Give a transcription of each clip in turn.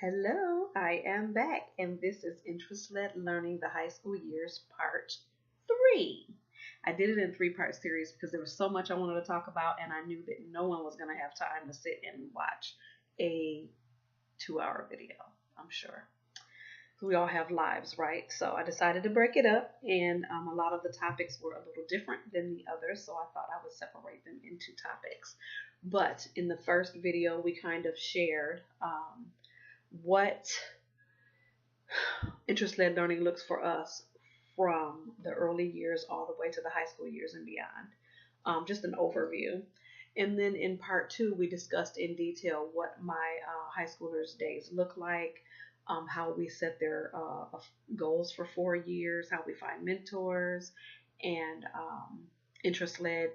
Hello, I am back, and this is Interest-Led Learning the High School Years Part 3. I did it in three-part series because there was so much I wanted to talk about, and I knew that no one was going to have time to sit and watch a 2-hour video, I'm sure. We all have lives, right? So I decided to break it up, and a lot of the topics were a little different than the others, so I thought I would separate them into topics. But in the first video, we kind of shared what interest-led learning looks for us from the early years all the way to the high school years and beyond. Just an overview. And then in part two, we discussed in detail what my high schoolers' days look like, how we set their goals for 4 years, how we find mentors, and interest-led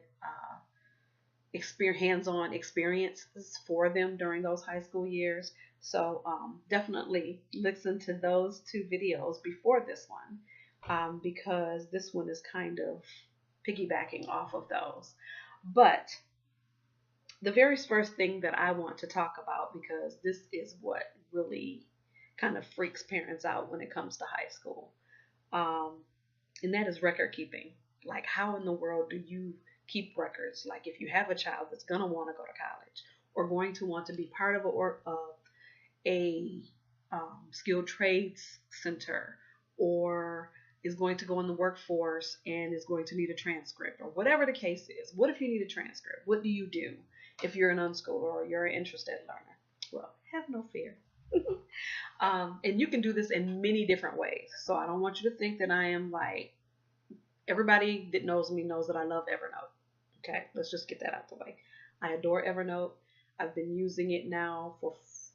hands-on experiences for them during those high school years. So definitely listen to those two videos before this one because this one is kind of piggybacking off of those. But the very first thing that I want to talk about, because this is what really kind of freaks parents out when it comes to high school, and that is record keeping. Like, how in the world do you keep records? Like, if you have a child that's going to want to go to college or going to want to be part of a skilled trades center, or is going to go in the workforce and is going to need a transcript, or whatever the case is. What if you need a transcript? What do you do if you're an unschooler or you're an interested learner? Well, have no fear. And you can do this in many different ways. So I don't want you to think that I am like, everybody that knows me knows that I love Evernote. Okay, let's just get that out the way. I adore Evernote. I've been using it now for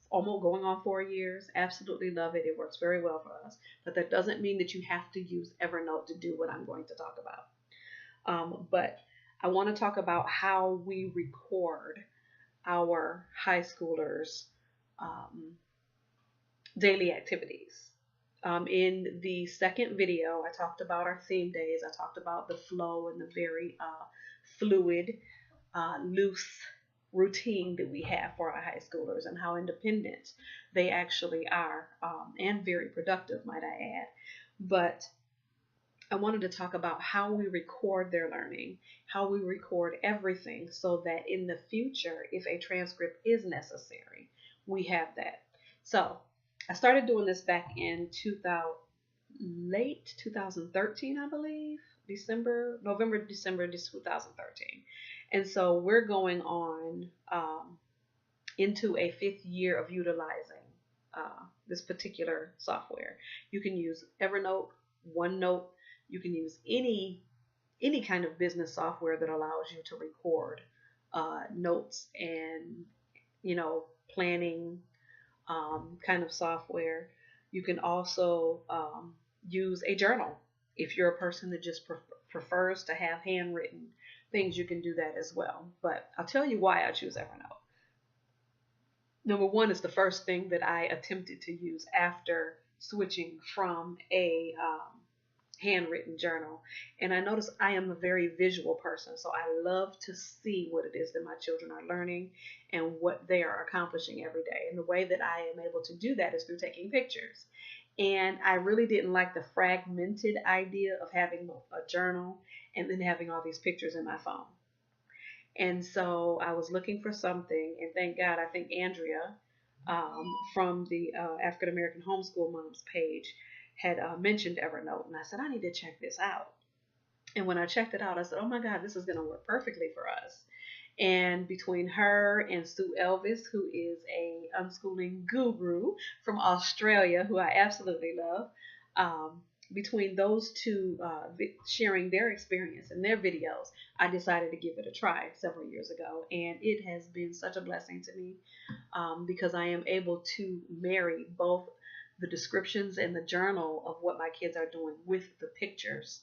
almost going on 4 years. Absolutely love it. It works very well for us. But that doesn't mean that you have to use Evernote to do what I'm going to talk about. But I want to talk about how we record our high schoolers' daily activities. In the second video, I talked about our theme days. I talked about the flow and the very fluid, loose routine that we have for our high schoolers and how independent they actually are, and very productive, might I add. But I wanted to talk about how we record their learning, how we record everything so that in the future, if a transcript is necessary, we have that. So I started doing this back in late 2013, I believe, November, December 2013. And so we're going on into a 5th year of utilizing this particular software. You can use Evernote, OneNote. You can use any kind of business software that allows you to record notes and planning kind of software. You can also use a journal. If you're a person that just prefers to have handwritten things, you can do that as well. But I'll tell you why I choose Evernote. Number one, is the first thing that I attempted to use after switching from a handwritten journal. And I noticed I am a very visual person, so I love to see what it is that my children are learning and what they are accomplishing every day. And the way that I am able to do that is through taking pictures. And I really didn't like the fragmented idea of having a journal and then having all these pictures in my phone. And so I was looking for something, and thank God, I think Andrea from the African American Homeschool Moms page had mentioned Evernote, and I said, I need to check this out. And when I checked it out, I said, oh my God, this is going to work perfectly for us. And between her and Sue Elvis, who is a unschooling guru from Australia, who I absolutely love, between those two sharing their experience and their videos, I decided to give it a try several years ago. And it has been such a blessing to me because I am able to marry both the descriptions and the journal of what my kids are doing with the pictures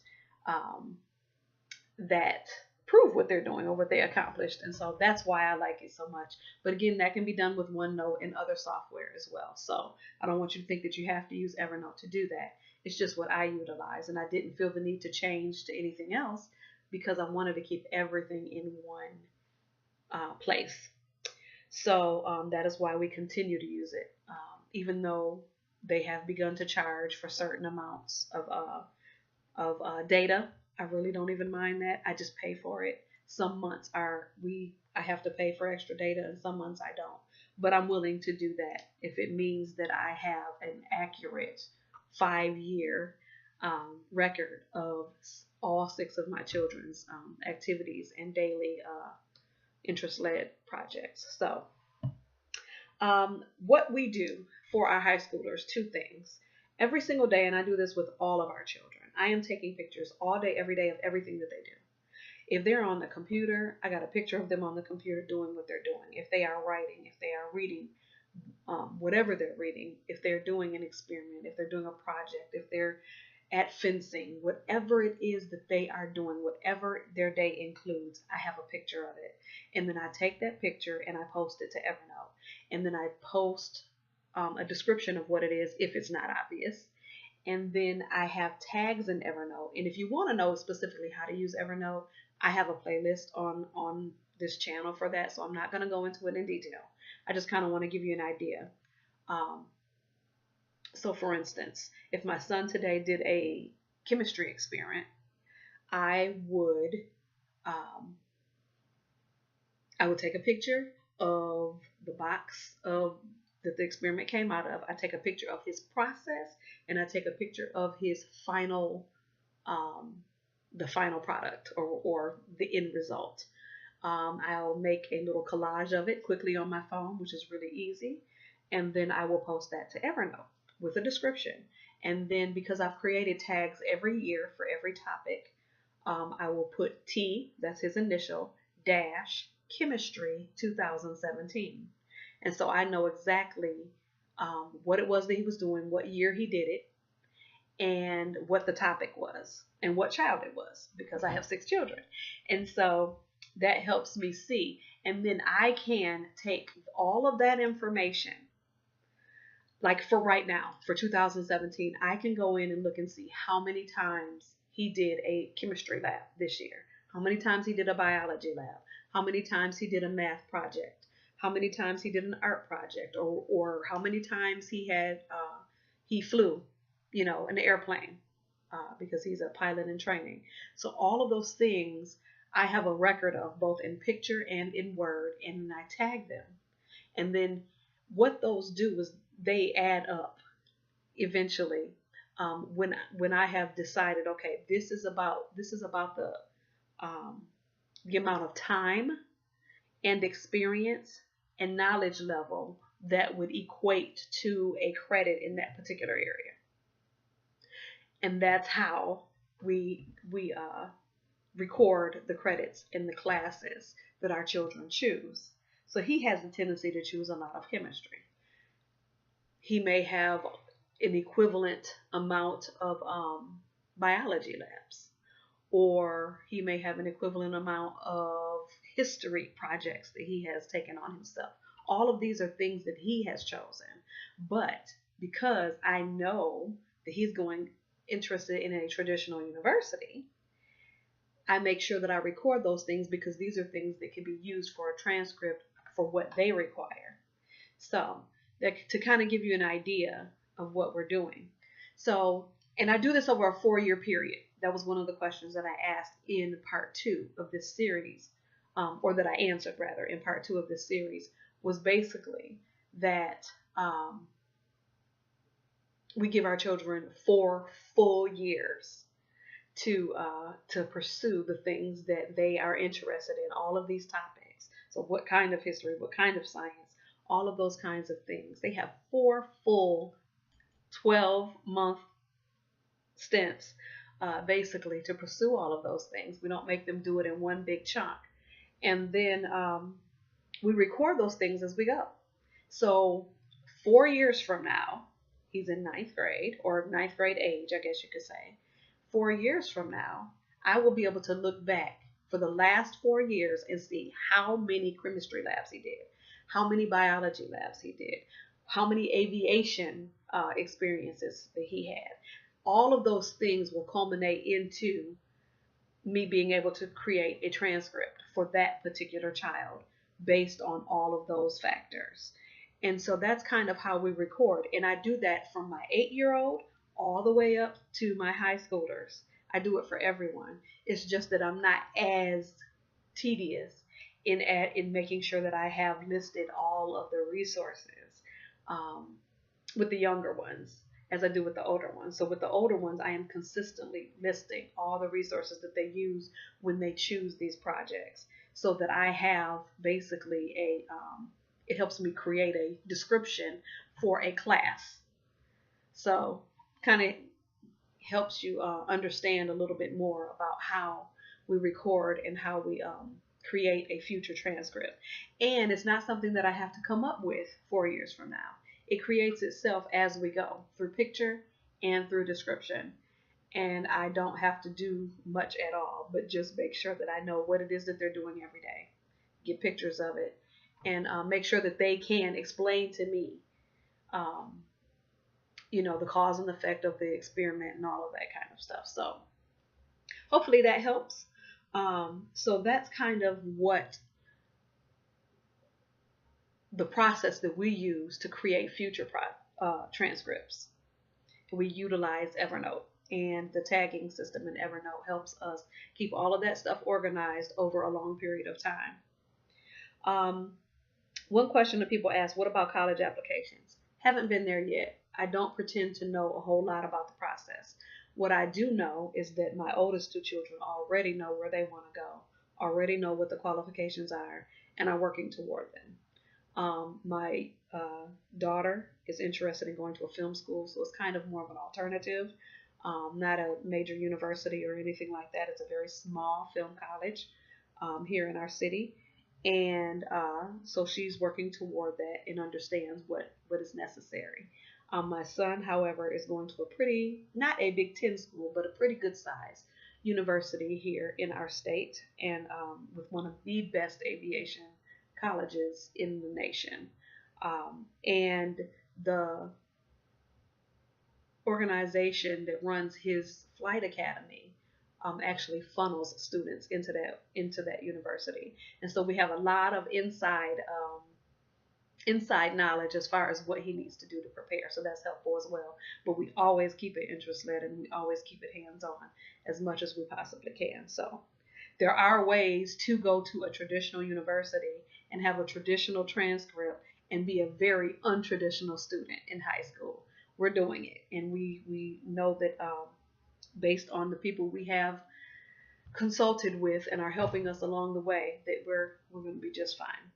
that prove what they're doing or what they accomplished. And so that's why I like it so much. But again, that can be done with OneNote and other software as well. So I don't want you to think that you have to use Evernote to do that. It's just what I utilize, and I didn't feel the need to change to anything else because I wanted to keep everything in one place. So that is why we continue to use it. even though they have begun to charge for certain amounts of data. I really don't even mind that. I just pay for it. Some months I have to pay for extra data, and some months I don't. But I'm willing to do that if it means that I have an accurate 5 year record of all 6 of my children's activities and daily interest-led projects. So, what we do for our high schoolers, 2 things. Every single day, and I do this with all of our children, I am taking pictures all day, every day of everything that they do. If they're on the computer, I got a picture of them on the computer doing what they're doing. If they are writing, if they are reading, whatever they're reading, if they're doing an experiment, if they're doing a project, if they're at fencing, whatever it is that they are doing, whatever their day includes, I have a picture of it. And then I take that picture and I post it to Evernote. And then I post a description of what it is if it's not obvious. And then I have tags in Evernote. And if you want to know specifically how to use Evernote, I have a playlist on this channel for that. So I'm not going to go into it in detail. I just kind of want to give you an idea. So for instance, if my son today did a chemistry experiment, I would take a picture of the box that the experiment came out of. I take a picture of his process, and I take a picture of his final, the final product or the end result. I'll make a little collage of it quickly on my phone, which is really easy, and then I will post that to Evernote with a description. And then because I've created tags every year for every topic, I will put T, that's his initial, dash chemistry 2017. And so I know exactly what it was that he was doing, what year he did it, and what the topic was, and what child it was, because I have 6 children. And so that helps me see. And then I can take all of that information. Like for right now, for 2017, I can go in and look and see how many times he did a chemistry lab this year, how many times he did a biology lab, how many times he did a math project, how many times he did an art project, or how many times he flew, an airplane, because he's a pilot in training. So all of those things I have a record of, both in picture and in word, and I tag them. And then what those do is they add up eventually. When I have decided, okay, this is about the amount of time and experience and knowledge level that would equate to a credit in that particular area. And that's how we record the credits in the classes that our children choose. So he has a tendency to choose a lot of chemistry. He may have an equivalent amount of biology labs, or he may have an equivalent amount of history projects that he has taken on himself. All of these are things that he has chosen. But because I know that he's interested in a traditional university, I make sure that I record those things, because these are things that can be used for a transcript for what they require. So to kind of give you an idea of what we're doing. So, and I do this over a 4-year period. That was one of the questions that I asked in part 2 of this series, or that I answered rather in part 2 of this series, was basically that we give our children 4 full years to pursue the things that they are interested in, all of these topics. So what kind of history, what kind of science, all of those kinds of things. They have 4 full 12-month stints, basically, to pursue all of those things. We don't make them do it in one big chunk. And then we record those things as we go. So 4 years from now, he's in 9th grade, or 9th grade age, I guess you could say. 4 years from now, I will be able to look back for the last 4 years and see how many chemistry labs he did, how many biology labs he did, how many aviation experiences that he had. All of those things will culminate into me being able to create a transcript for that particular child based on all of those factors. And so that's kind of how we record. And I do that from my 8-year-old all the way up to my high schoolers. I do it for everyone. It's just that I'm not as tedious in making sure that I have listed all of the resources um, with the younger ones as I do with the older ones. So with the older ones, I am consistently listing all the resources that they use when they choose these projects, so that I have basically it helps me create a description for a class. So kind of helps you understand a little bit more about how we record and how we create a future transcript. And it's not something that I have to come up with 4 years from now. It creates itself as we go through picture and through description. And I don't have to do much at all, but just make sure that I know what it is that they're doing every day, get pictures of it, and make sure that they can explain to me um, the cause and effect of the experiment and all of that kind of stuff. So hopefully that helps. So that's kind of what the process that we use to create future transcripts. We utilize Evernote, and the tagging system in Evernote helps us keep all of that stuff organized over a long period of time. One question that people ask: what about college applications? Haven't been there yet. I don't pretend to know a whole lot about the process. What I do know is that my oldest two children already know where they want to go, already know what the qualifications are, and are working toward them. My daughter is interested in going to a film school, so it's kind of more of an alternative, not a major university or anything like that. It's a very small film college here in our city. And so she's working toward that and understands what is necessary. My son, however, is going to a pretty, not a Big Ten school, but a pretty good size university here in our state, and with one of the best aviation colleges in the nation. And the organization that runs his flight academy actually funnels students into that university, and so we have a lot of inside knowledge as far as what he needs to do to prepare. So that's helpful as well. But we always keep it interest led, and we always keep it hands on as much as we possibly can. So there are ways to go to a traditional university and have a traditional transcript and be a very untraditional student in high school. We're doing it, and we know that based on the people we have consulted with and are helping us along the way, that we're going to be just fine.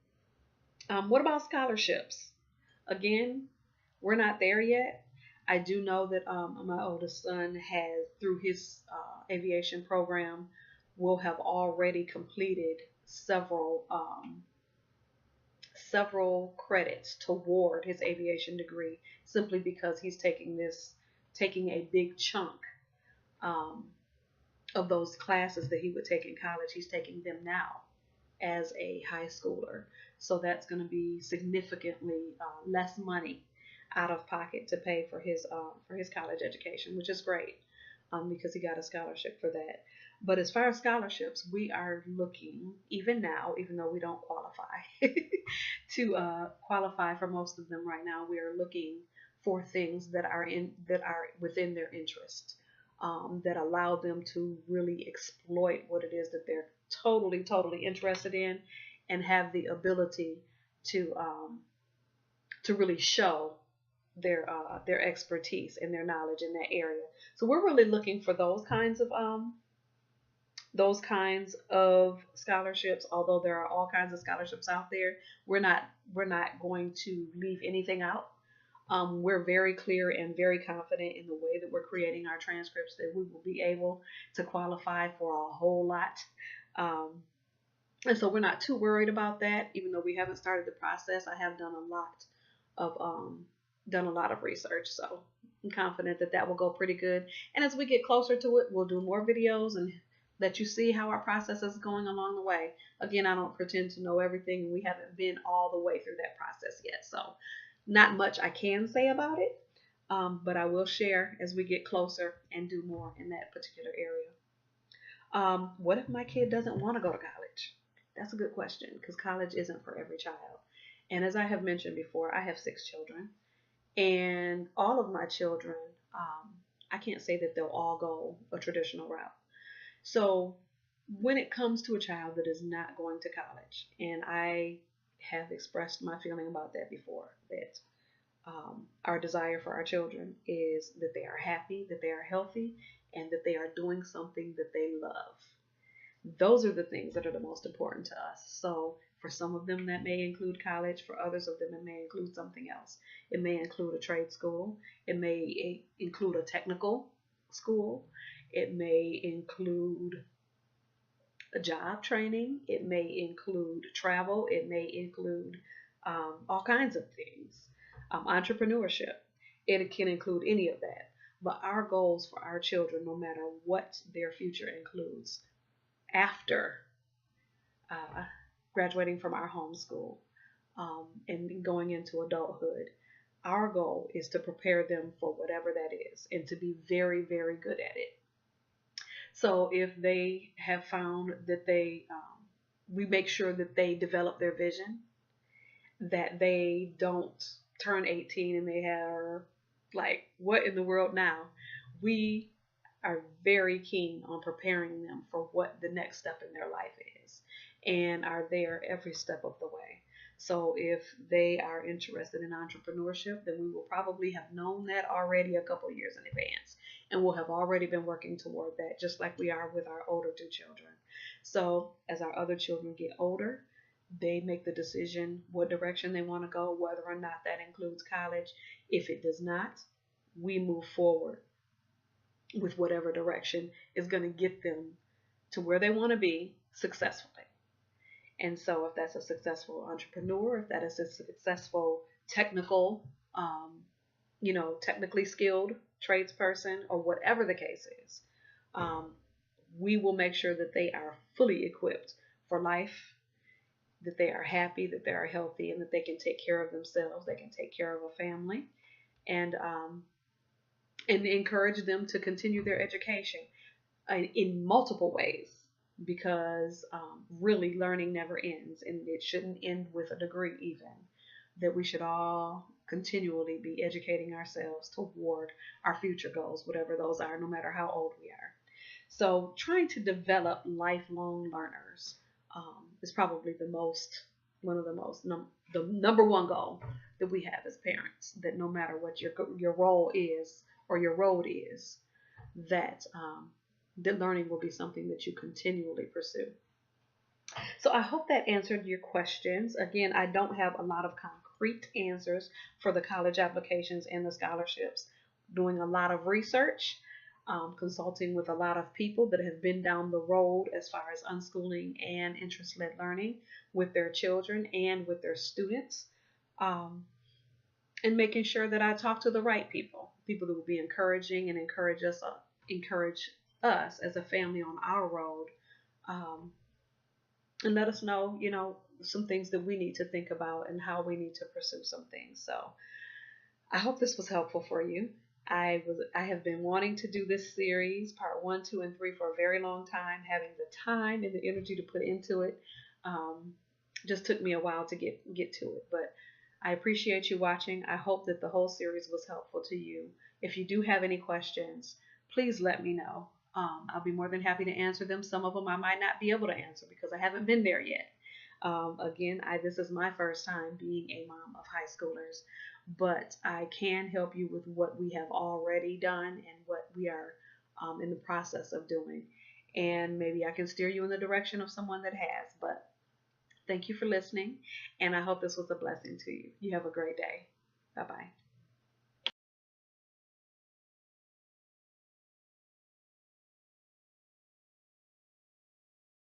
What about scholarships? Again, we're not there yet. I do know that my oldest son has, through his aviation program, will have already completed several credits toward his aviation degree, simply because he's taking a big chunk of those classes that he would take in college. He's taking them now as a high schooler. So that's going to be significantly less money out of pocket to pay for his college education, which is great because he got a scholarship for that. But as far as scholarships, we are looking, even now, even though we don't qualify to qualify for most of them right now, we are looking for things that are within their interest, that allow them to really exploit what it is that they're totally interested in, and have the ability to really show their expertise and their knowledge in that area. So we're really looking for those kinds of scholarships. Although there are all kinds of scholarships out there, we're not going to leave anything out. We're very clear and very confident in the way that we're creating our transcripts that we will be able to qualify for a whole lot. And so we're not too worried about that, even though we haven't started the process. I have done a lot of research, so I'm confident that that will go pretty good. And as we get closer to it, we'll do more videos and let you see how our process is going along the way. Again, I don't pretend to know everything, and we haven't been all the way through that process yet, so not much I can say about it, but I will share as we get closer and do more in that particular area. What if my kid doesn't want to go to college? That's a good question, because college isn't for every child. And as I have mentioned before, I have 6 children, and all of my children, I can't say that they'll all go a traditional route. So when it comes to a child that is not going to college, and I have expressed my feeling about that before, that our desire for our children is that they are happy, that they are healthy, and that they are doing something that they love. Those are the things that are the most important to us. So for some of them, that may include college. For others of them, it may include something else. It may include a trade school. It may include a technical school. It may include a job training. It may include travel. It may include all kinds of things. Entrepreneurship. It can include any of that. But our goals for our children, no matter what their future includes, after graduating from our homeschool and going into adulthood, our goal is to prepare them for whatever that is and to be very, very good at it. So if they have found that we make sure that they develop their vision, that they don't turn 18 and they are like, what in the world now? We are very keen on preparing them for what the next step in their life is and are there every step of the way. So if they are interested in entrepreneurship, then we will probably have known that already a couple years in advance, and we'll have already been working toward that, just like we are with our older 2 children. So as our other children get older, they make the decision what direction they want to go, whether or not that includes college. If it does not, we move forward with whatever direction is going to get them to where they want to be successfully. And so if that's a successful entrepreneur, if that is a successful technical, technically skilled tradesperson, or whatever the case is, we will make sure that they are fully equipped for life, that they are happy, that they are healthy, and that they can take care of themselves, they can take care of a family, and encourage them to continue their education in multiple ways, because really learning never ends, and it shouldn't end with a degree even. That we should all continually be educating ourselves toward our future goals, whatever those are, no matter how old we are. So trying to develop lifelong learners is probably the number one goal that we have as parents, that no matter what your role is or your road is, that learning will be something that you continually pursue. So I hope that answered your questions. Again, I don't have a lot of concrete answers for the college applications and the scholarships. Doing a lot of research, consulting with a lot of people that have been down the road as far as unschooling and interest-led learning with their children and with their students, and making sure that I talk to the right people that will be encouraging and encourage us as a family on our road, and let us know, some things that we need to think about and how we need to pursue some things. So I hope this was helpful for you. I have been wanting to do this series, part 1, 2, and 3, for a very long time. Having the time and the energy to put into it just took me a while to get to it. But I appreciate you watching. I hope that the whole series was helpful to you. If you do have any questions, please let me know. I'll be more than happy to answer them. Some of them I might not be able to answer because I haven't been there yet. Again, this is my first time being a mom of high schoolers, but I can help you with what we have already done and what we are in the process of doing. And maybe I can steer you in the direction of someone that has. But thank you for listening, and I hope this was a blessing to you. You have a great day. Bye-bye.